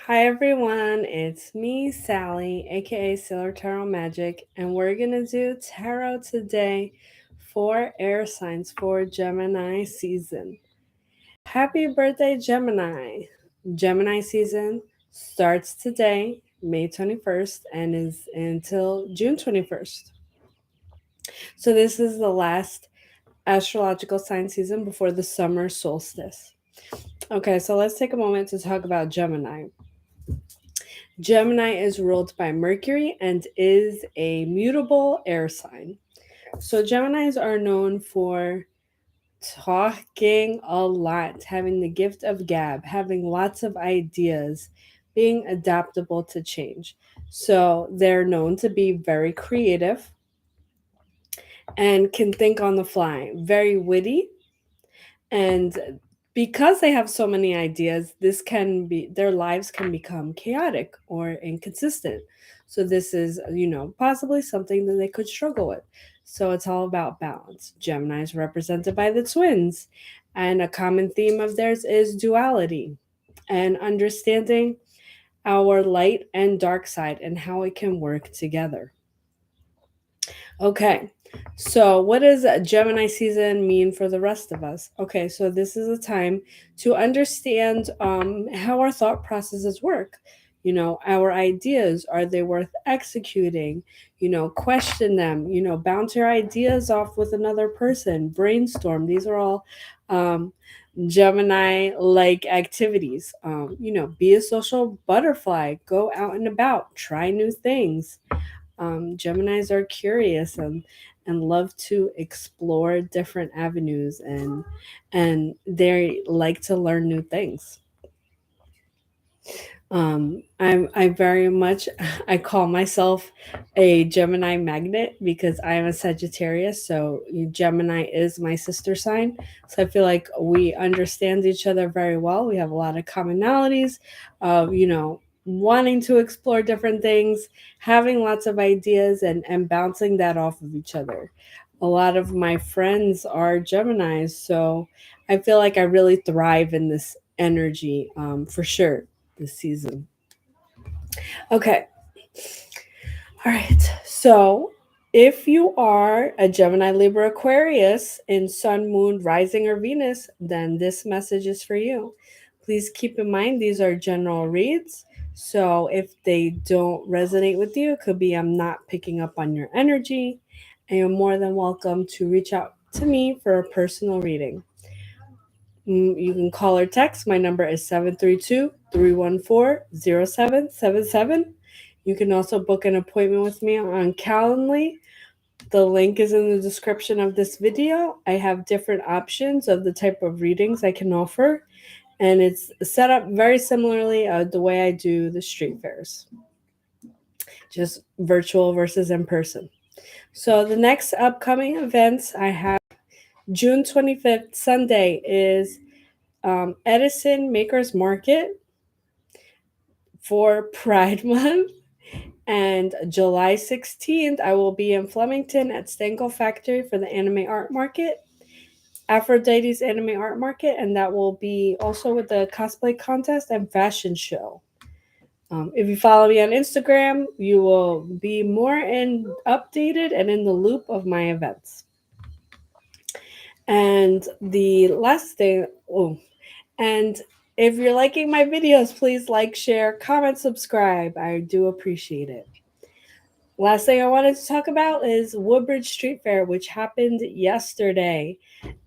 Hi everyone, it's me, Sally, aka Sailor Tarot Magic, and we're gonna do tarot today for air signs for Gemini season. Happy birthday, Gemini! Gemini season starts today, May 21st, and is until June 21st. So, this is the last astrological sign season before the summer solstice. Okay, so let's take a moment to talk about Gemini. Gemini is ruled by Mercury and is a mutable air sign. So Geminis are known for talking a lot, having the gift of gab, having lots of ideas, being adaptable to change. So they're known to be very creative and can think on the fly, very witty, and because they have so many ideas, this can be their lives can become chaotic or inconsistent. So this is, possibly something that they could struggle with. So it's all about balance. Gemini is represented by the twins, and a common theme of theirs is duality and understanding our light and dark side and how it can work together. Okay, so what does Gemini season mean for the rest of us? Okay, so this is a time to understand how our thought processes work. Our ideas, are they worth executing? Question them, bounce your ideas off with another person, brainstorm. These are all um, Gemini like activities. Be a social butterfly, go out and about, try new things. Geminis are curious and love to explore different avenues and they like to learn new things. I very much I call myself a Gemini magnet because I am a Sagittarius. So Gemini is my sister sign. So I feel like we understand each other very well. We have a lot of commonalities of wanting to explore different things, having lots of ideas, and bouncing that off of each other. A lot of my friends are Geminis, so I feel like I really thrive in this energy for sure this season. Okay. All right. So, if you are a Gemini, Libra, Aquarius in Sun, Moon, Rising, or Venus, then this message is for you. Please keep in mind these are general reads. So, if they don't resonate with you, it could be I'm not picking up on your energy, and you're more than welcome to reach out to me for a personal reading. You can call or text. My number is 732-314-0777. You can also book an appointment with me on Calendly. The link is in the description of this video. I have different options of the type of readings I can offer, and it's set up very similarly the way I do the street fairs, just virtual versus in person. So the next upcoming events I have June 25th, Sunday, is Edison Makers Market for Pride Month. And July 16th, I will be in Flemington at Stanko Factory for the Anime Art Market, Aphrodite's Anime Art Market, and that will be also with the cosplay contest and fashion show. If you follow me on Instagram, you will be more updated and in the loop of my events. And the last thing, and if you're liking my videos, please like, share, comment, subscribe. I do appreciate it. Last thing I wanted to talk about is Woodbridge Street Fair, which happened yesterday,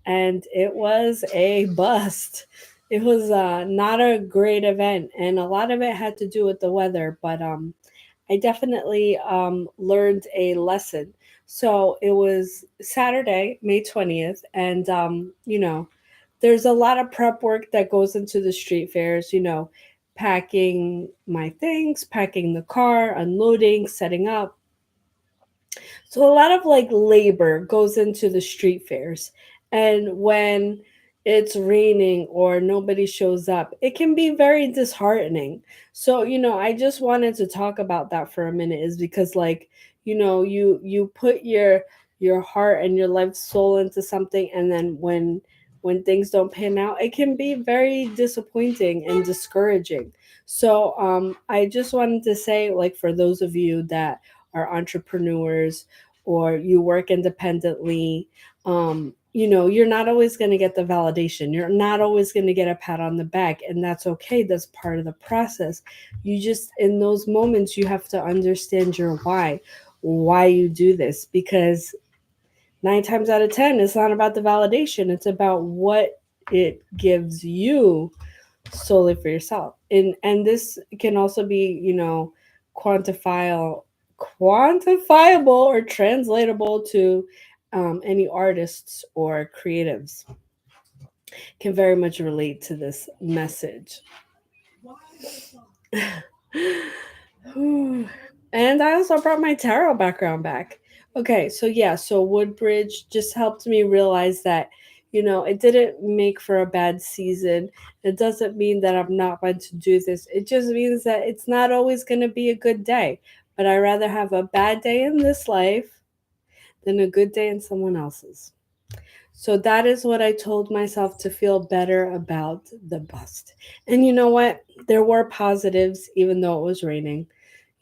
and it was a bust. It was not a great event, and a lot of it had to do with the weather, but I definitely learned a lesson. So it was Saturday, May 20th, and there's a lot of prep work that goes into the street fairs, packing my things, packing the car, unloading, setting up. So a lot of like labor goes into the street fairs. And when it's raining or nobody shows up, it can be very disheartening. So, I just wanted to talk about that for a minute is because like, you put your heart and your life soul into something, and then when things don't pan out, it can be very disappointing and discouraging. So I just wanted to say, like, for those of you that are entrepreneurs or you work independently, you're not always going to get the validation. You're not always going to get a pat on the back, and that's okay. That's part of the process. You just, in those moments, you have to understand your why you do this, because 9 times out of 10, it's not about the validation. It's about what it gives you solely for yourself. And this can also be, quantifiable quantifiable or translatable to any artists or creatives can very much relate to this message. And I also brought my tarot background back. Okay, so yeah, so Woodbridge just helped me realize that, it didn't make for a bad season. It doesn't mean that I'm not going to do this. It just means that it's not always going to be a good day. But I'd rather have a bad day in this life than a good day in someone else's. So that is what I told myself to feel better about the bust. And you know what? There were positives, even though it was raining.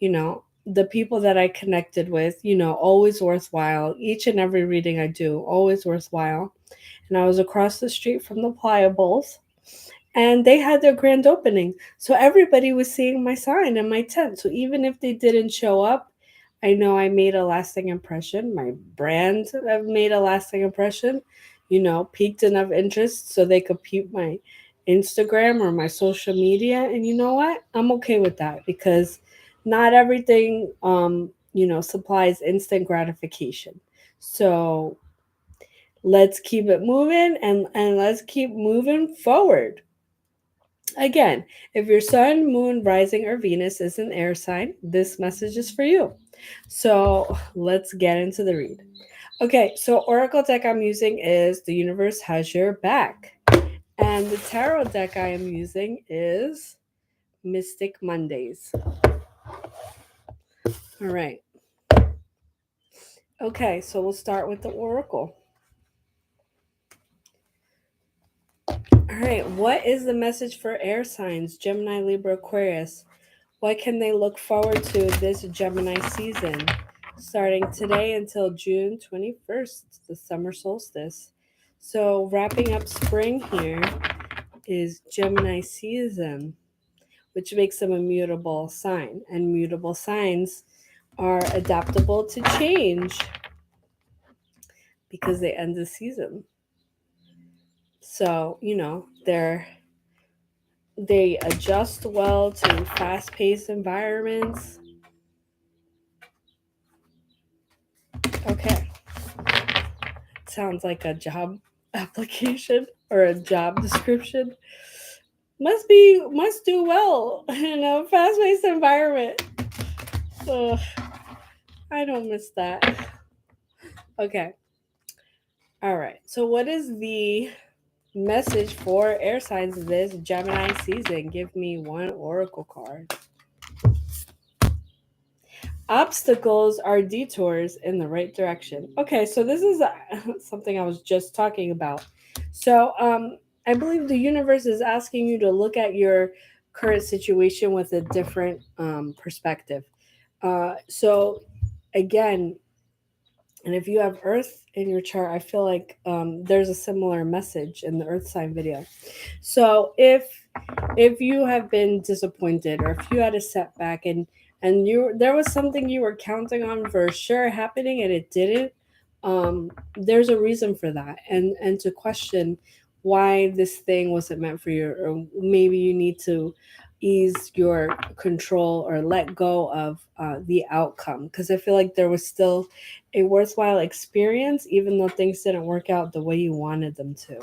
The people that I connected with, always worthwhile. Each and every reading I do, always worthwhile. And I was across the street from the Pliables, and they had their grand opening. So everybody was seeing my sign and my tent. So even if they didn't show up, I know I made a lasting impression. My brand have made a lasting impression, piqued enough interest so they could peep my Instagram or my social media. And you know what? I'm okay with that, because not everything supplies instant gratification. So let's keep it moving, and let's keep moving forward. Again, if your sun, moon, rising, or Venus is an air sign, this message is for you. So let's get into the read. Okay, so Oracle deck I'm using is The Universe Has Your Back. And the tarot deck I am using is Mystic Mondays. All right. Okay, so we'll start with the Oracle. All right, what is the message for air signs? Gemini, Libra, Aquarius. What can they look forward to this Gemini season? Starting today until June 21st, the summer solstice. So wrapping up spring here is Gemini season, which makes them a mutable sign. And mutable signs are adaptable to change because they end the season. So, they adjust well to fast-paced environments. Okay. Sounds like a job application or a job description. Must do well in a fast-paced environment. Ugh, I don't miss that. Okay. All right. So what is the message for air signs this Gemini season? Give me one oracle card. Obstacles are detours in the right direction. Okay, so this is something I was just talking about. So I believe the universe is asking you to look at your current situation with a different perspective. So again, and if you have Earth in your chart, I feel like there's a similar message in the Earth sign video. So if you have been disappointed, or if you had a setback, and there was something you were counting on for sure happening and it didn't, there's a reason for that, and to question why this thing wasn't meant for you, or maybe you need to ease your control or let go of the outcome, because I feel like there was still a worthwhile experience even though things didn't work out the way you wanted them to.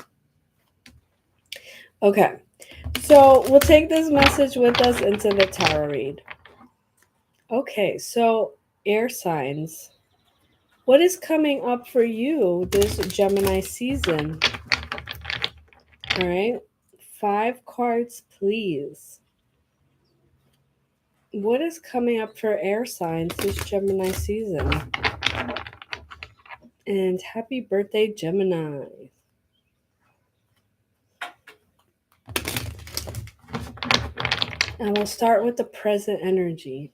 Okay, so we'll take this message with us into the tarot read. Okay, so air signs, what is coming up for you this Gemini season? All right, 5 cards, please. What is coming up for air signs this Gemini season? And happy birthday, Gemini. And we'll start with the present energy.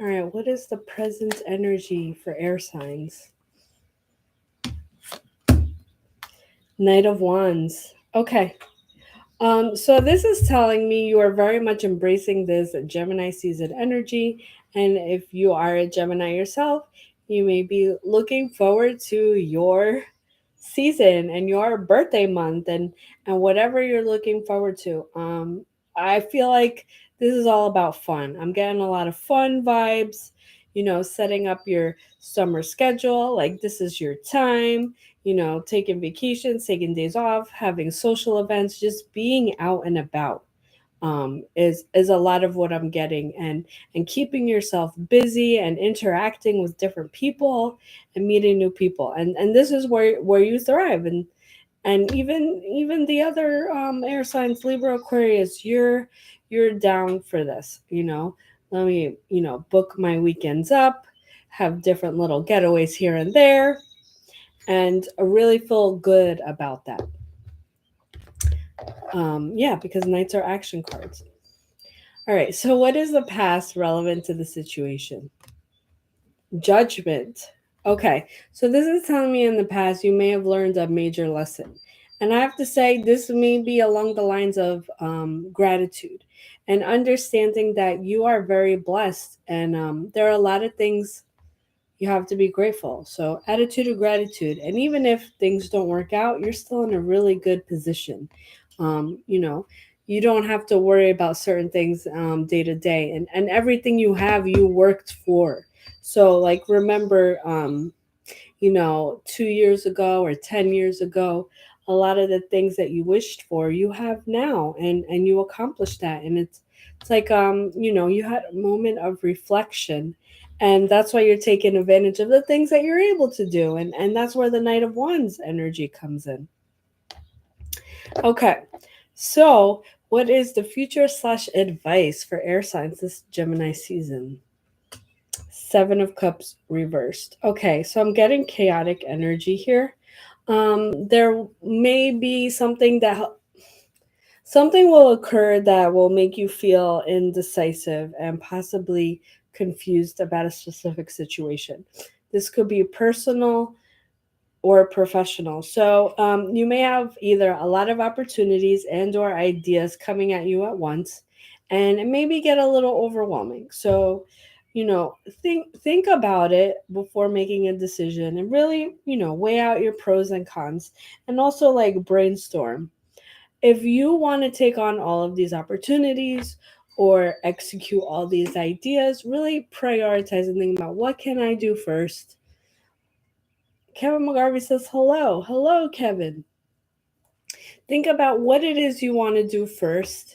All right, what is the present energy for air signs? Knight of Wands. Okay. So this is telling me you are very much embracing this Gemini season energy. And if you are a Gemini yourself, you may be looking forward to your season and your birthday month and whatever you're looking forward to. I feel like this is all about fun. I'm getting a lot of fun vibes, setting up your summer schedule, like this is your time, taking vacations, taking days off, having social events, just being out and about. Is a lot of what I'm getting, and keeping yourself busy and interacting with different people and meeting new people, and this is where you thrive, and even the other air signs, Libra, Aquarius, you're down for this. Let me book my weekends up, have different little getaways here and there, and really feel good about that. Yeah, because knights are action cards. All right, so what is the past relevant to the situation? Judgment. Okay, so this is telling me in the past you may have learned a major lesson. And I have to say, this may be along the lines of gratitude and understanding that you are very blessed. And there are a lot of things you have to be grateful. So, attitude of gratitude. And even if things don't work out, you're still in a really good position. Um, you know, you don't have to worry about certain things day to day, and everything you have, you worked for. So, like, remember, 2 years ago or 10 years ago, a lot of the things that you wished for, you have now, and you accomplished that. And it's like, you had a moment of reflection, and that's why you're taking advantage of the things that you're able to do, and that's where the Knight of Wands energy comes in. Okay, so what is the future slash advice for air signs this Gemini season? Seven of Cups reversed. Okay, so I'm getting chaotic energy here. There may be something will occur that will make you feel indecisive and possibly confused about a specific situation. This could be personal or professional. So you may have either a lot of opportunities and or ideas coming at you at once, and it maybe get a little overwhelming. So think about it before making a decision, and really weigh out your pros and cons, and also like brainstorm. If you want to take on all of these opportunities or execute all these ideas, really prioritize and think about, what can I do first? Kevin McGarvey says hello. Hello, Kevin. Think about what it is you want to do first.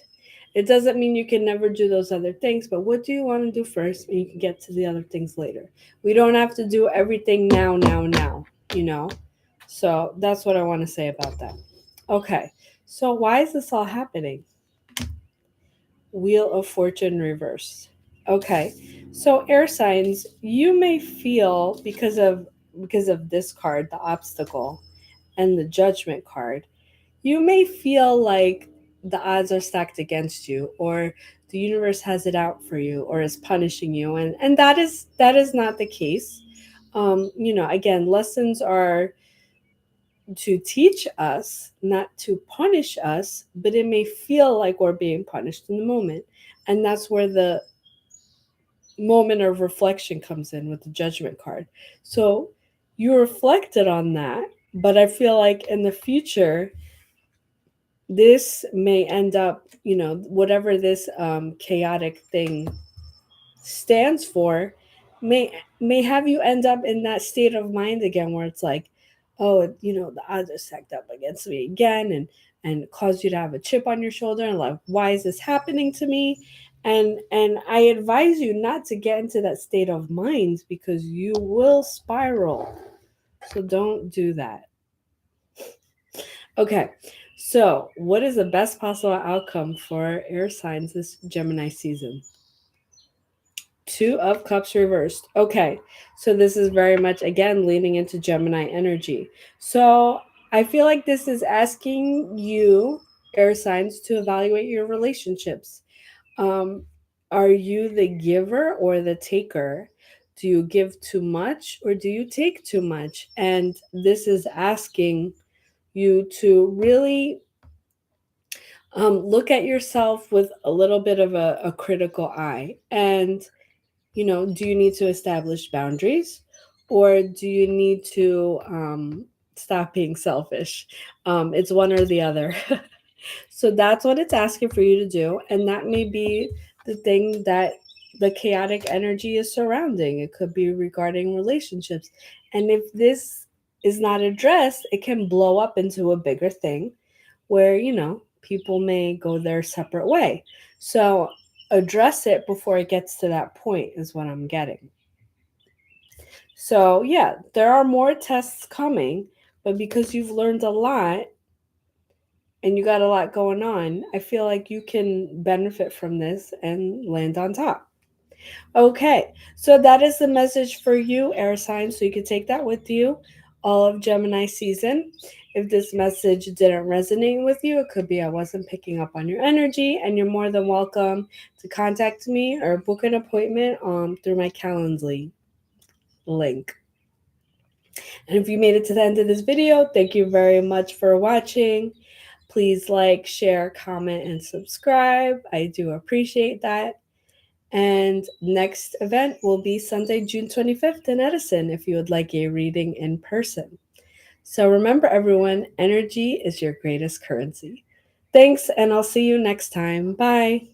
It doesn't mean you can never do those other things, but what do you want to do first? And you can get to the other things later. We don't have to do everything now, you know? So that's what I want to say about that. Okay, so why is this all happening? Wheel of Fortune reversed. Okay, so air signs, you may feel because of this card, the obstacle, and the judgment card, you may feel like the odds are stacked against you, or the universe has it out for you, or is punishing you, and that is not the case. Again, lessons are to teach us, not to punish us, but it may feel like we're being punished in the moment. And that's where the moment of reflection comes in with the judgment card. So you reflected on that, but I feel like in the future, this may end up, whatever this chaotic thing stands for, may have you end up in that state of mind again where it's like, oh, the odds are stacked up against me again, and cause you to have a chip on your shoulder and like, why is this happening to me? And I advise you not to get into that state of mind, because you will spiral. So don't do that. Okay, so what is the best possible outcome for air signs this Gemini season? Two of Cups reversed. Okay. So this is very much, again, leaning into Gemini energy. So I feel like this is asking you, air signs, to evaluate your relationships. Um, are you the giver or the taker? Do you give too much or do you take too much? And this is asking you to really look at yourself with a little bit of a critical eye. And, do you need to establish boundaries or do you need to stop being selfish? It's one or the other. So that's what it's asking for you to do. And that may be the thing that the chaotic energy is surrounding. It could be regarding relationships. And if this is not addressed, it can blow up into a bigger thing where, people may go their separate way. So address it before it gets to that point, is what I'm getting. So, yeah, there are more tests coming, but because you've learned a lot, and you got a lot going on, I feel like you can benefit from this and land on top. Okay, so that is the message for you, air signs. So you can take that with you all of Gemini season. If this message didn't resonate with you, it could be I wasn't picking up on your energy, and you're more than welcome to contact me or book an appointment through my Calendly link. And if you made it to the end of this video, thank you very much for watching. Please like, share, comment, and subscribe. I do appreciate that. And next event will be Sunday, June 25th in Edison if you would like a reading in person. So remember, everyone, energy is your greatest currency. Thanks, and I'll see you next time. Bye.